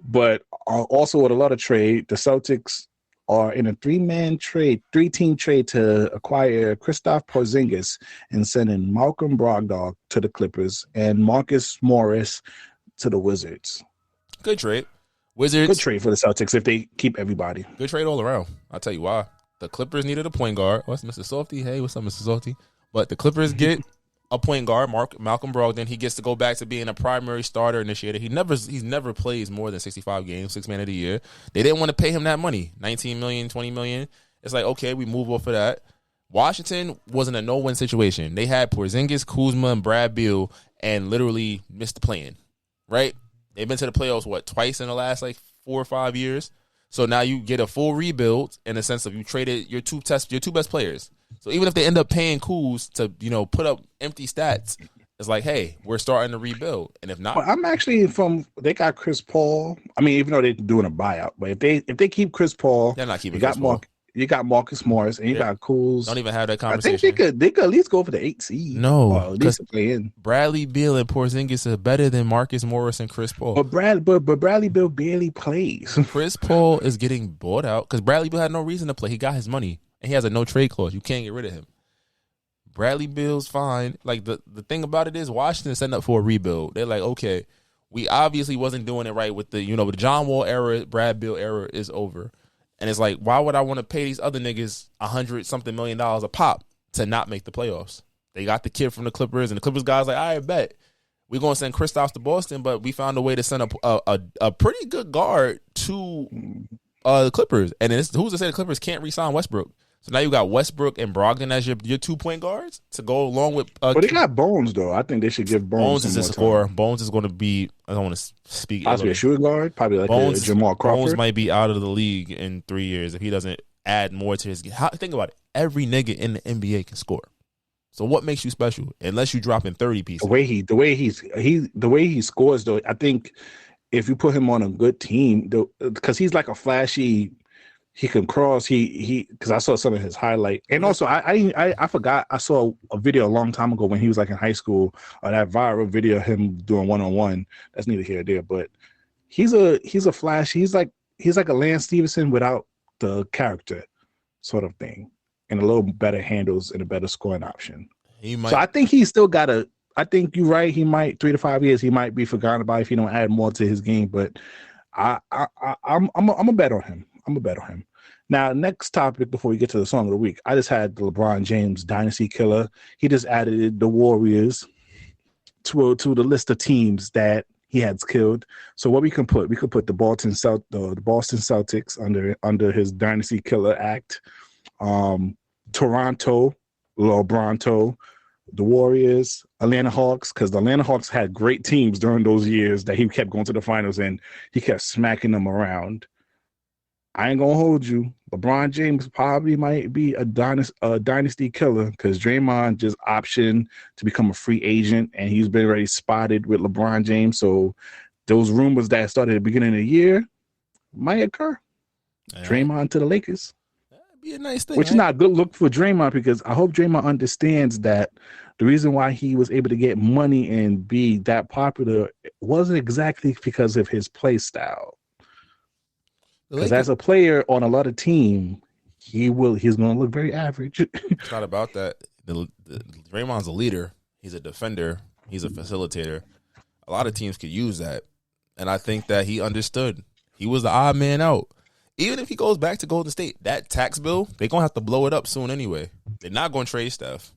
But also with a lot of trade, the Celtics are in a three-team trade to acquire Kristaps Porzingis and sending Malcolm Brogdon to the Clippers and Marcus Morris to the Wizards. Good trade. Wizards. Good trade for the Celtics if they keep everybody. Good trade all around. I'll tell you why. The Clippers needed a point guard. What's Mr. Softy? Hey, what's up, Mr. Softy? But the Clippers get a point guard, Malcolm Brogdon. He gets to go back to being a primary starter initiator. He's never plays more than 65 games, 6 man of the year. They didn't want to pay him that money, $19 million, $20 million. It's like, okay, we move off of that. Washington wasn't a no-win situation. They had Porzingis, Kuzma, and Brad Beal, and literally missed the plan, right? They've been to the playoffs, twice in the last, 4 or 5 years? So now you get a full rebuild in the sense of you traded your two best players. So even if they end up paying Kuz to, put up empty stats, it's like, hey, we're starting to rebuild. And if not, well, I'm actually they got Chris Paul. I mean, even though they're doing a buyout, but if they keep Chris Paul, they're not keeping Chris Paul. You got Marcus Morris and you got Kuz. Don't even have that conversation. I think they could at least go for the 8 seed. No, or at least play in. Bradley Beal and Porzingis are better than Marcus Morris and Chris Paul. But Bradley Beal barely plays. Chris Paul is getting bought out because Bradley Beal had no reason to play. He got his money and he has a no trade clause. You can't get rid of him. Bradley Beal's fine. Like the thing about it is Washington setting up for a rebuild. They're like, okay, we obviously wasn't doing it right with the the John Wall era. Brad Beal era is over. And it's like, why would I want to pay these other niggas $100-something million a pop to not make the playoffs? They got the kid from the Clippers, and the Clippers guys like, I bet we're going to send Kristaps to Boston, but we found a way to send a pretty good guard to the Clippers. And who's to say the Clippers can't re-sign Westbrook? So now you got Westbrook and Brogdon as your 2-point guards to go along with. But they got Bones though. I think they should give Bones. Bones is a scorer. Bones is going to be. I don't want to speak. Possibly a shooting guard. Probably like Bones, Jamal Crawford. Bones might be out of the league in 3 years if he doesn't add more to his game. Think about it. Every nigga in the NBA can score. So what makes you special? Unless you drop in 30 pieces. The way he scores though. I think if you put him on a good team, because he's like a flashy. He can cross. Because I saw some of his highlight, and also I forgot I saw a video a long time ago when he was like in high school, that viral video of him doing 1-on-1. That's neither here nor there, but he's a flash. He's like a Lance Stevenson without the character, sort of thing, and a little better handles and a better scoring option. So I think he's still got a. I think you're right. He might 3 to 5 years. He might be forgotten about if he don't add more to his game, but I'm a bet on him. I'm a bet on him. Now, next topic before we get to the song of the week, I just had the LeBron James Dynasty Killer. He just added the Warriors to the list of teams that he has killed. So what we could put the Boston Celtics under his Dynasty Killer Act. Toronto, LeBronto, the Warriors, Atlanta Hawks, because the Atlanta Hawks had great teams during those years that he kept going to the finals and he kept smacking them around. I ain't gonna hold you. LeBron James probably might be a dynasty killer because Draymond just optioned to become a free agent, and he's been already spotted with LeBron James. So those rumors that started at the beginning of the year might occur. Draymond to the Lakers. That'd be a nice thing. Which is not a good look for Draymond because I hope Draymond understands that the reason why he was able to get money and be that popular wasn't exactly because of his play style. Because as a player on a lot of team, he's going to look very average. It's not about that. Draymond's a leader. He's a defender. He's a facilitator. A lot of teams could use that. And I think that he understood. He was the odd man out. Even if he goes back to Golden State, that tax bill, they're going to have to blow it up soon anyway. They're not going to trade Steph.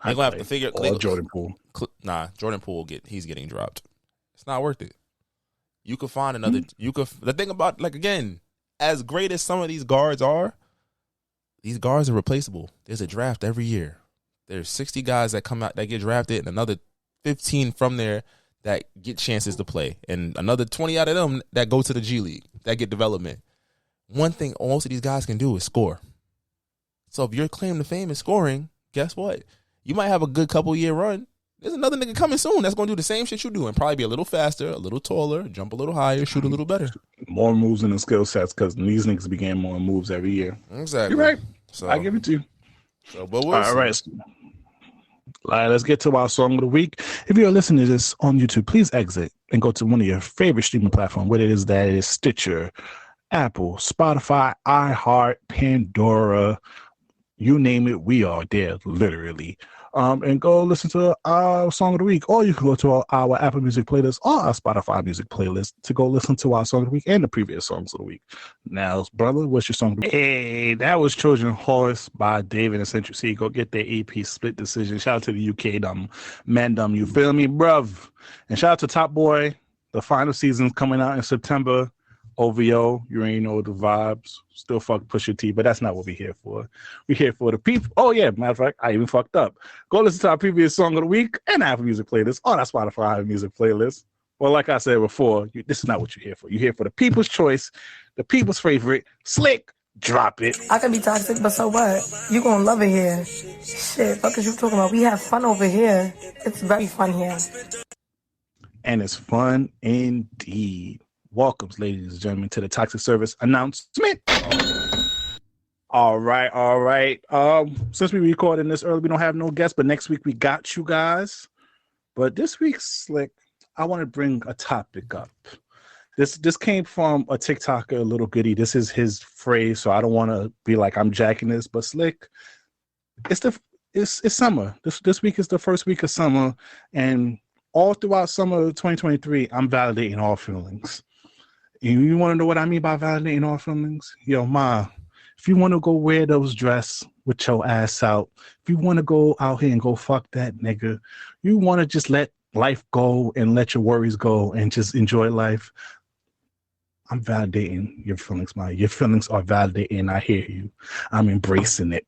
They're going to have to figure – Jordan Poole. Nah, Jordan Poole, he's getting dropped. It's not worth it. You could find another. The thing about, like, again, as great as some of these guards are, these guards are replaceable. There's a draft every year. There's 60 guys that come out that get drafted, and another 15 from there that get chances to play, and another 20 out of them that go to the G League that get development. One thing most of these guys can do is score. So if your claim to fame is scoring, guess what? You might have a good couple year run. There's another nigga coming soon that's going to do the same shit you do and probably be a little faster, a little taller, jump a little higher, shoot a little better. More moves in the skill sets because these niggas be getting more moves every year. Exactly. You're right. So, I give it to you. So, but we'll all right. All right, let's get to our song of the week. If you're listening to this on YouTube, please exit and go to one of your favorite streaming platforms, whether it is that it is Stitcher, Apple, Spotify, iHeart, Pandora, you name it, we are there, literally. And go listen to our song of the week, or you can go to our Apple Music playlist or our Spotify music playlist to go listen to our song of the week and the previous songs of the week. Now, brother, what's your song of the week? Hey, that was Trojan Horse by David and Central C. Go get their EP Split Decision. Shout out to the UK Mandem, you feel me, bruv? And shout out to Top Boy. The final season's coming out in September. OVO, you already know the vibes. Still fuck Pusha T, but that's not what we're here for. We're here for the people. Oh, yeah, matter of fact, I even fucked up. Go listen to our previous song of the week and Apple Music playlist on our Spotify Music playlist. Well, like I said before, this is not what you're here for. You're here for the people's choice, the people's favorite. Slick, drop it. I can be toxic, but so what? You gonna love it here. Shit, fuck is you talking about? We have fun over here. It's very fun here. And it's fun indeed. Welcomes, ladies and gentlemen, to the Toxic Service announcement. All right. Since we recording this early, we don't have no guests, but next week we got you guys. But this week's Slick, I want to bring a topic up. This came from a TikToker, Little Goody. This is his phrase, so I don't want to be like I'm jacking this, but Slick, it's summer. This week is the first week of summer, and all throughout summer of 2023, I'm validating all feelings. You want to know what I mean by validating all feelings? Yo, ma, if you want to go wear those dress with your ass out, if you want to go out here and go fuck that nigga, you want to just let life go and let your worries go and just enjoy life, I'm validating your feelings, ma. Your feelings are validated, and I hear you. I'm embracing it.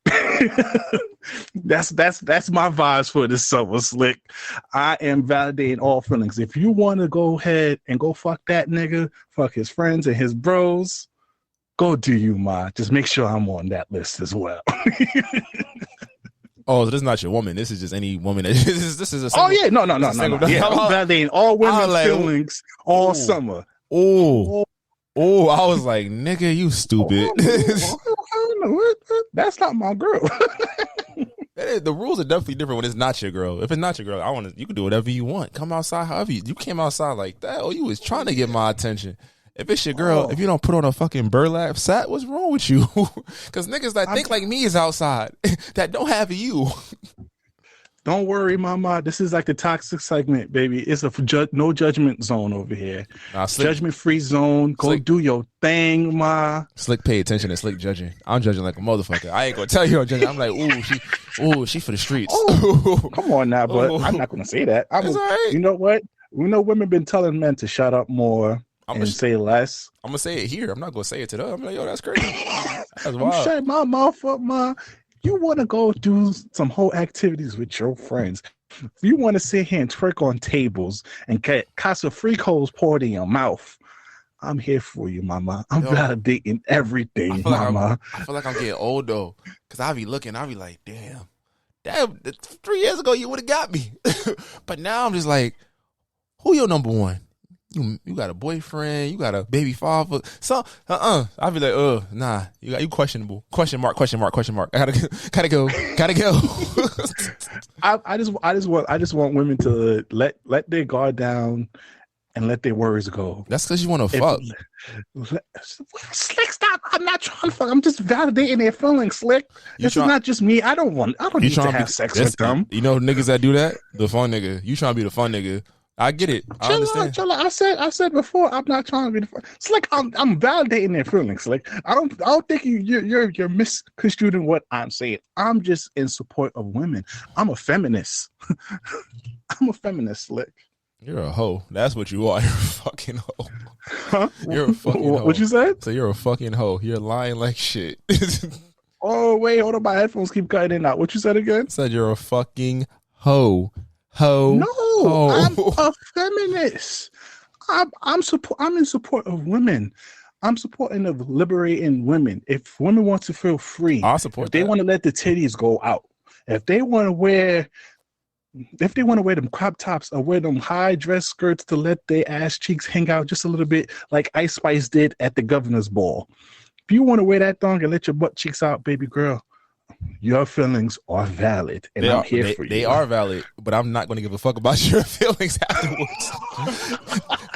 That's my vibes for this summer, Slick. I am validating all feelings. If you want to go ahead and go fuck that nigga, fuck his friends and his bros, go do you, ma. Just make sure I'm on that list as well. Oh, so this is not your woman. This is just any woman. This is a single, oh yeah, no. Yeah, I'm validating all women's feelings all summer. Oh, I was like, nigga, you stupid. I don't know. That's not my girl. The rules are definitely different when it's not your girl. If it's not your girl, you can do whatever you want. Come outside however you came outside like that. Oh, you was trying to get my attention. If it's your girl, if you don't put on a fucking burlap sack, what's wrong with you? Because niggas that think like me is outside that don't have you. Don't worry, mama. This is like the toxic segment, baby. It's a no judgment zone over here. Judgment-free zone. Go Slick, do your thing, ma. Slick, pay attention to Slick judging. I'm judging like a motherfucker. I ain't gonna tell you I'm judging. I'm like, she for the streets. Come on now, but I'm not gonna say that. Right. You know what? We know women been telling men to shut up more and say less. I'm gonna say it here. I'm not gonna say it to them. I'm like, yo, that's crazy. That's wild. I'm shutting my mouth up, ma. You want to go do some whole activities with your friends. If you want to sit here and twerk on tables and get Casa Fricos poured in your mouth, I'm here for you, mama. I'm validating everything, mama. I feel like I'm getting old, though, because I be looking, I be like, damn, 3 years ago, you would have got me. But now I'm just like, who your number one? You got a boyfriend, you got a baby father. So I'll be like, nah, you questionable. Question mark. I gotta go. I just want women to let their guard down and let their worries go. That's because you want to fuck. Slick, stop. I'm not trying to fuck. I'm just validating their feelings, Slick. This is not just me. I don't need to have sex with them. You know niggas that do that? The fun nigga. You trying to be the fun nigga. I get it. I understand. Chill out. I said before, I'm not trying to be the fun. Slick, I'm validating their feelings. Slick, I don't think you're misconstruing what I'm saying. I'm just in support of women. I'm a feminist. I'm a feminist, Slick. You're a hoe. That's what you are. You're a fucking hoe. Huh? You're a fucking hoe. What you said? So you're a fucking hoe. You're lying like shit. Oh, wait. Hold on. My headphones keep cutting in and out. What you said again? I said you're a fucking hoe. No, I'm a feminist. I'm in support of women. I'm supporting of liberating women. If women want to feel free, I'll support if they want to let the titties go out, if they want to wear them crop tops or wear them high dress skirts to let their ass cheeks hang out just a little bit like Ice Spice did at the governor's ball. If you want to wear that thong and let your butt cheeks out, baby girl, your feelings are valid, and I'm here for you. They are valid, but I'm not going to give a fuck about your feelings afterwards.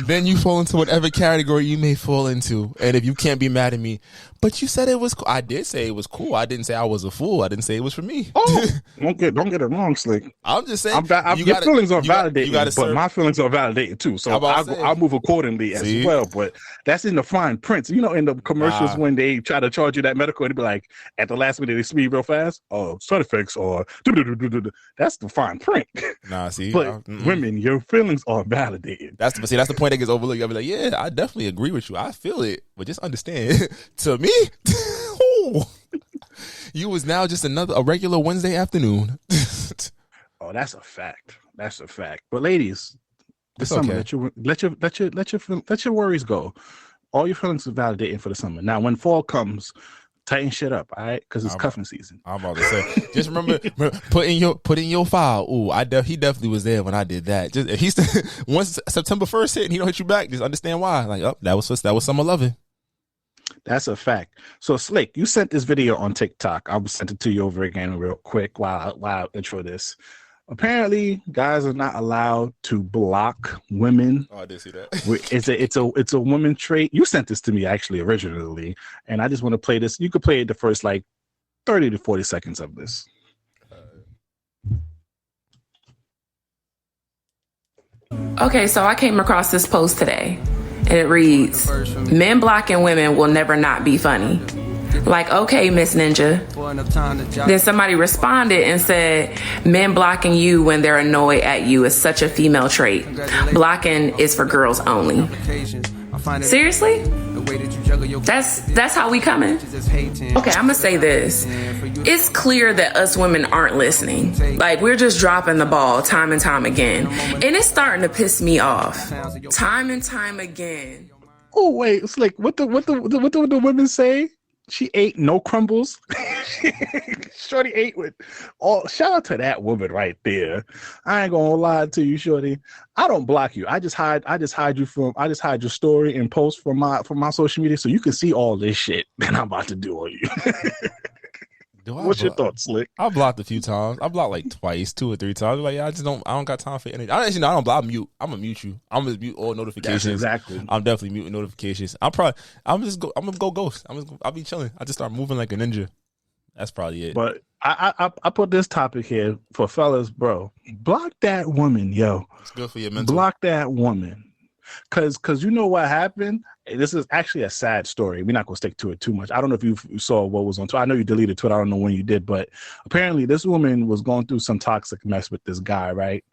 Then you fall into whatever category you may fall into, and if you can't be mad at me, but you said it was cool. I did say it was cool. I didn't say I was a fool. I didn't say it was for me. Oh, don't get it wrong, Slick. I'm just saying your feelings are validated, but my feelings are validated too. So I'll move accordingly as well. But that's in the fine print. You know, in the commercials when they try to charge you that medical, it'd be like at the last minute they speed real fast, side effects or that's the fine print. See, but women, your feelings are validated. That's the point that gets overlooked. I'll be like, yeah, I definitely agree with you. I feel it, but just understand, to me, you was now just a regular Wednesday afternoon. Oh, that's a fact. That's a fact. But ladies, this summer, let your worries go. All your feelings are validating for the summer. Now, when fall comes, tighten shit up, all right? Because it's cuffing season. I'm about to say, just remember put in your file. Ooh, he definitely was there when I did that. Just if he's once September 1st hit and he don't hit you back, just understand why. Like, that was summer loving. That's a fact. So Slick, you sent this video on TikTok. I'll send it to you over again real quick while I intro this. Apparently, guys are not allowed to block women. Oh, I did see that. It's a woman trait. You sent this to me actually originally, and I just want to play this. You could play the first like 30 to 40 seconds of this. Okay, so I came across this post today, and it reads, "Men blocking women will never not be funny." Like, okay, Miss Ninja. Then somebody responded and said, "Men blocking you when they're annoyed at you is such a female trait. Blocking is for girls only." Seriously? That's how we coming? Okay, I'm gonna say this. It's clear that us women aren't listening. Like, we're just dropping the ball time and time again. And it's starting to piss me off. Time and time again. Oh, wait, it's like, what the women say? She ate no crumbles. Shorty ate with all. Shout out to that woman right there. I ain't gonna lie to you, Shorty. I don't block you. I just hide your story and post from my social media so you can see all this shit that I'm about to do on you. What's your thoughts, Slick? I blocked a few times. I blocked like twice, 2 or 3 times. Like, I don't got time for anything. I don't block. I mute. I'm gonna mute you. I'm gonna mute all notifications. That's exactly. I'm definitely muting notifications. I'm gonna go ghost. I'll be chilling. I just start moving like a ninja. That's probably it. But I put this topic here for fellas, bro. Block that woman, yo. It's good for your mental. Block that woman. Cause you know what happened? This is actually a sad story. We're not gonna stick to it too much. I don't know if you saw what was on Twitter. I know you deleted Twitter. I don't know when you did, but apparently this woman was going through some toxic mess with this guy, right?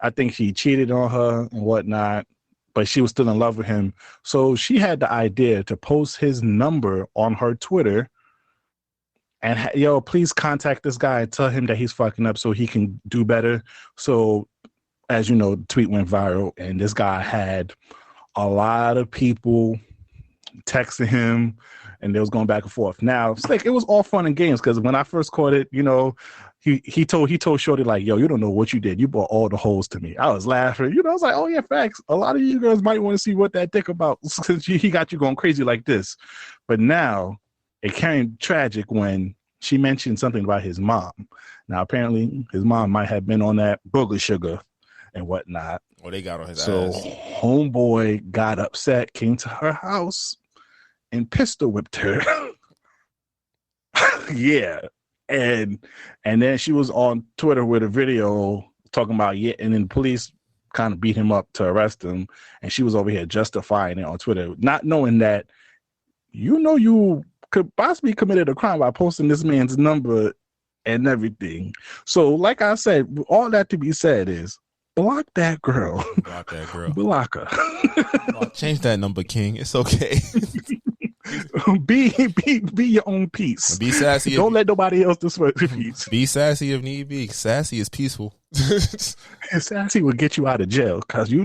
I think he cheated on her and whatnot, but she was still in love with him. So she had the idea to post his number on her Twitter and please contact this guy and tell him that he's fucking up so he can do better. So, as you know, the tweet went viral, and this guy had a lot of people texting him, and they was going back and forth. Now, it's like it was all fun and games because when I first caught it, he told Shorty like, "Yo, you don't know what you did. You brought all the hoes to me." I was laughing. I was like, "Oh yeah, facts. A lot of you girls might want to see what that dick about since he got you going crazy like this." But now it came tragic when she mentioned something about his mom. Now, apparently, his mom might have been on that booger sugar and whatnot. Well, they got on his ass. So homeboy got upset, came to her house, and pistol whipped her. Yeah. And then she was on Twitter with a video talking about, and then police kind of beat him up to arrest him. And she was over here justifying it on Twitter, not knowing that, you could possibly committed a crime by posting this man's number and everything. So like I said, all that to be said is, block that girl. Block that girl. Block her. Change that number, King. It's okay. Be your own peace. Be sassy. Don't let nobody else destroy your peace. Be sassy if need be. Sassy is peaceful. Sassy will get you out of jail because I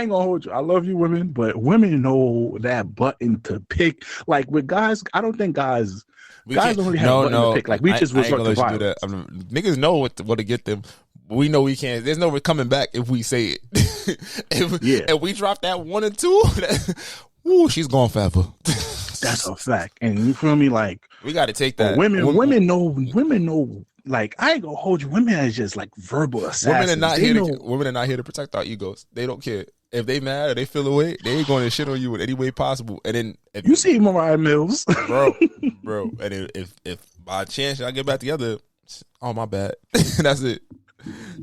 ain't gonna hold you. I love you, women, but women know that button to pick. Like with guys, I don't think guys don't really have a button to pick. Like we just resort to violence. Niggas know what to get them. We know we can't. There's no coming back if we say it. If we drop that 1 or 2, she's gone forever. That's a fact. And you feel me? Like, we got to take that. Women know. Like, I ain't gonna hold you. Women is just like verbal assassins. Women are not here to protect our egos. They don't care if they mad or they feel away. They ain't going to shit on you in any way possible. And then if you see Mariah Mills, bro. And if by chance I get back together, oh my bad. That's it.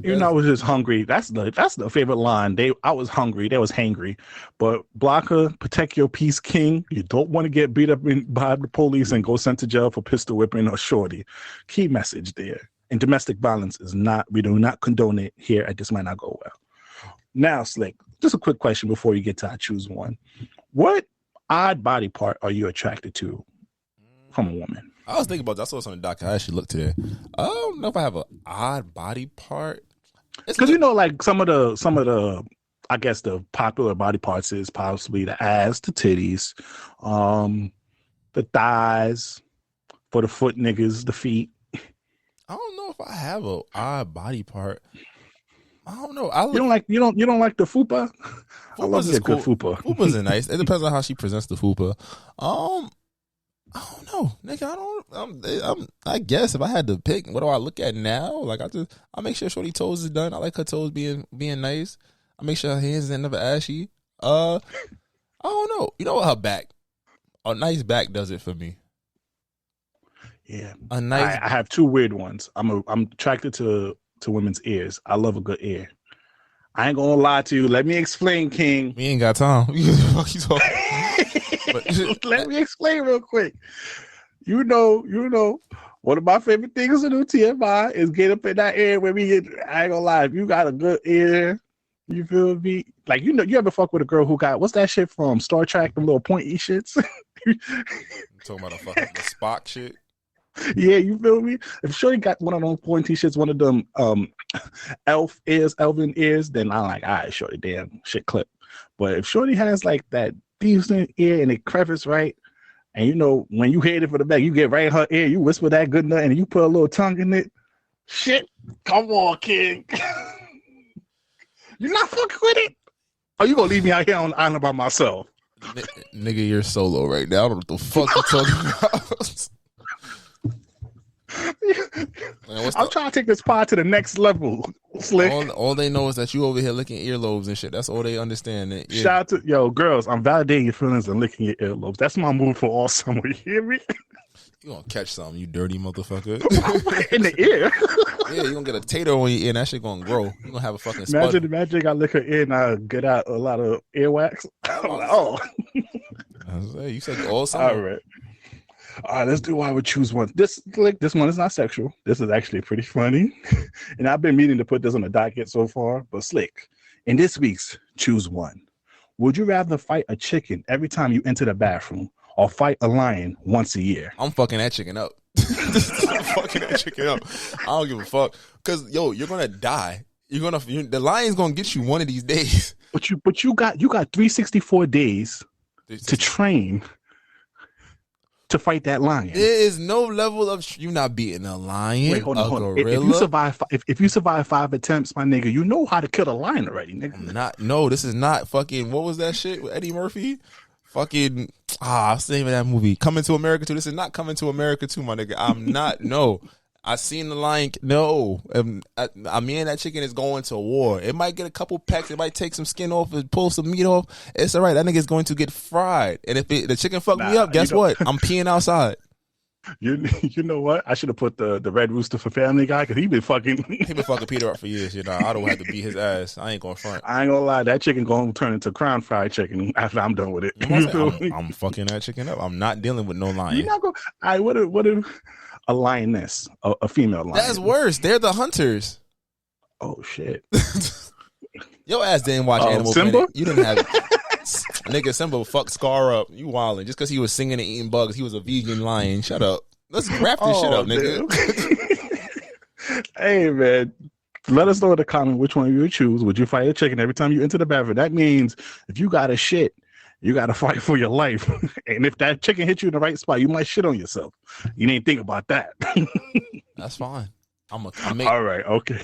You know, I was just hungry. That's the favorite line. I was hungry. They was hangry. But blocker, protect your peace, king. You don't want to get beat up by the police and go sent to jail for pistol whipping or shorty. Key message there. And domestic violence is not. We do not condone it here at This Might Not Go Well. Now, Slick, just a quick question before you get to I Choose One. What odd body part are you attracted to from a woman? I was thinking about that. I saw this on the doc. I actually looked today. I don't know if I have an odd body part. Because you know, like some of the, I guess the popular body parts is possibly the ass, the titties, the thighs, for the foot niggas, the feet. I don't know if I have an odd body part. I don't know. You don't like the fupa? I love a good fupa. Fupas are nice. It depends on how she presents the fupa. I don't know, nigga. I guess if I had to pick, what do I look at now? Like I make sure shorty toes is done. I like her toes being nice. I make sure her hands ain't never ashy. I don't know. You know what? Her back, a nice back does it for me. Yeah, a nice. I have two weird ones. I'm attracted to women's ears. I love a good ear. I ain't gonna lie to you. Let me explain, King. We ain't got time. What the fuck you talking? Let me explain real quick. You know, one of my favorite things to do TMI is get up in that ear where we get. I ain't gonna lie, if you got a good ear, you feel me? Like, you know, you ever fuck with a girl who got, what's that shit from Star Trek, them little pointy shits? I'm talking about the Spock shit. Yeah, you feel me? If Shorty got one of those pointy shits, one of them elven ears, then I'm like, all right, Shorty, damn, shit clip. But if Shorty has like that decent ear and it crevice right, and you know, when you hit it for the back, you get right in her ear, you whisper that good nut, and you put a little tongue in it. Shit, come on, King. You not fucking with it? Or you gonna leave me out here on the island by myself? Nigga, you're solo right now. I don't know what the fuck you talking about. Man, I'm trying to take this pod to the next level, Slick. All they know is that you over here licking earlobes and shit. That's all they understand. Yeah. Shout out to girls. I'm validating your feelings and licking your earlobes. That's my move for all summer. You hear me? You gonna catch something, you dirty motherfucker. In the ear. Yeah, you gonna get a tater on your ear and that shit gonna grow. You gonna have a fucking spud. Imagine I lick her ear and I get out a lot of earwax. Oh. You said all summer. All right, let's do why I would choose one. This one is not sexual. This is actually pretty funny. And I've been meaning to put this on the docket so far, but Slick. In this week's Choose One, would you rather fight a chicken every time you enter the bathroom or fight a lion once a year? I'm fucking that chicken up. I'm fucking that chicken up. I don't give a fuck. Because, you're going to die. The lion's going to get you one of these days. But you got 364 days to train to fight that lion. There is no level of you not beating a lion. Wait, hold on. Gorilla. If you survive 5 attempts, my nigga, you know how to kill a lion already, nigga. This is not fucking. What was that shit with Eddie Murphy? Fucking what's the name of that movie? Coming to America 2. This is not Coming to America 2, my nigga. I'm not. No. I seen the lion. No, I mean that chicken is going to war. It might get a couple pecks. It might take some skin off and pull some meat off. It's all right. That nigga is going to get fried. And if the chicken fuck me up, guess what? I'm peeing outside. You know what? I should have put the Red Rooster for Family Guy because he been fucking Peter up for years. I don't have to beat his ass. I ain't going front. I ain't gonna lie. That chicken gonna turn into crown fried chicken after I'm done with it. I'm fucking that chicken up. I'm not dealing with no lion. You're not gonna. What if a lioness, a female lion? That's worse. They're the hunters. Oh shit. Your ass didn't watch Animal Simba? Planet. You didn't have nigga Simba fucked Scar up. You wildin'. Just because he was singing and eating bugs, he was a vegan lion. Shut up. Let's wrap this shit up, nigga. Hey man, let us know in the comment which one you would choose. Would you fight a chicken every time you enter the bathroom? That means if you got a shit, you got to fight for your life. And if that chicken hit you in the right spot, you might shit on yourself. You didn't think about that. That's fine. All right. Okay.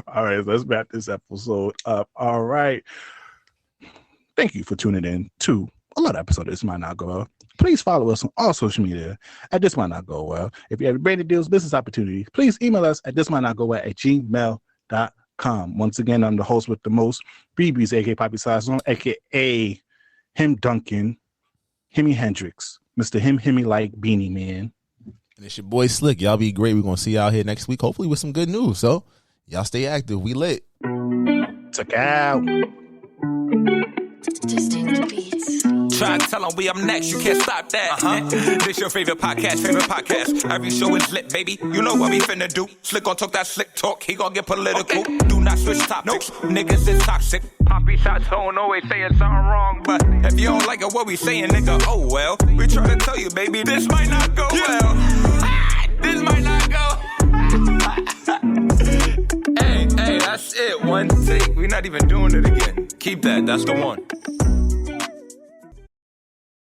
All right. Let's wrap this episode up. All right. Thank you for tuning in to another episode of This Might Not Go Well. Please follow us on all social media at This Might Not Go Well. If you have branded deals, business opportunities, please email us at thismightnotgowell@gmail.com. Once again, I'm the host with the most, BB's, aka Poppy Sazon, aka Him Duncan, Himmy Hendrix, Mr. Himmy like Beanie Man. And it's your boy Slick. Y'all be great. We're going to see y'all here next week, hopefully with some good news. So y'all stay active. We lit. Check out. Distinct beats. Try to tell them we up next, you can't stop that. This your favorite podcast. Every show is lit, baby. You know what we finna do. Slick gon' talk that slick talk, he gon' get political. Okay. Do not switch topics, niggas is toxic. Poppy shots don't always saying something wrong, but if you don't like it, what we saying, nigga, oh well. We try to tell you, baby, this might not go well. This might not go. Hey, that's it. One take. We're not even doing it again. Keep that. That's the one.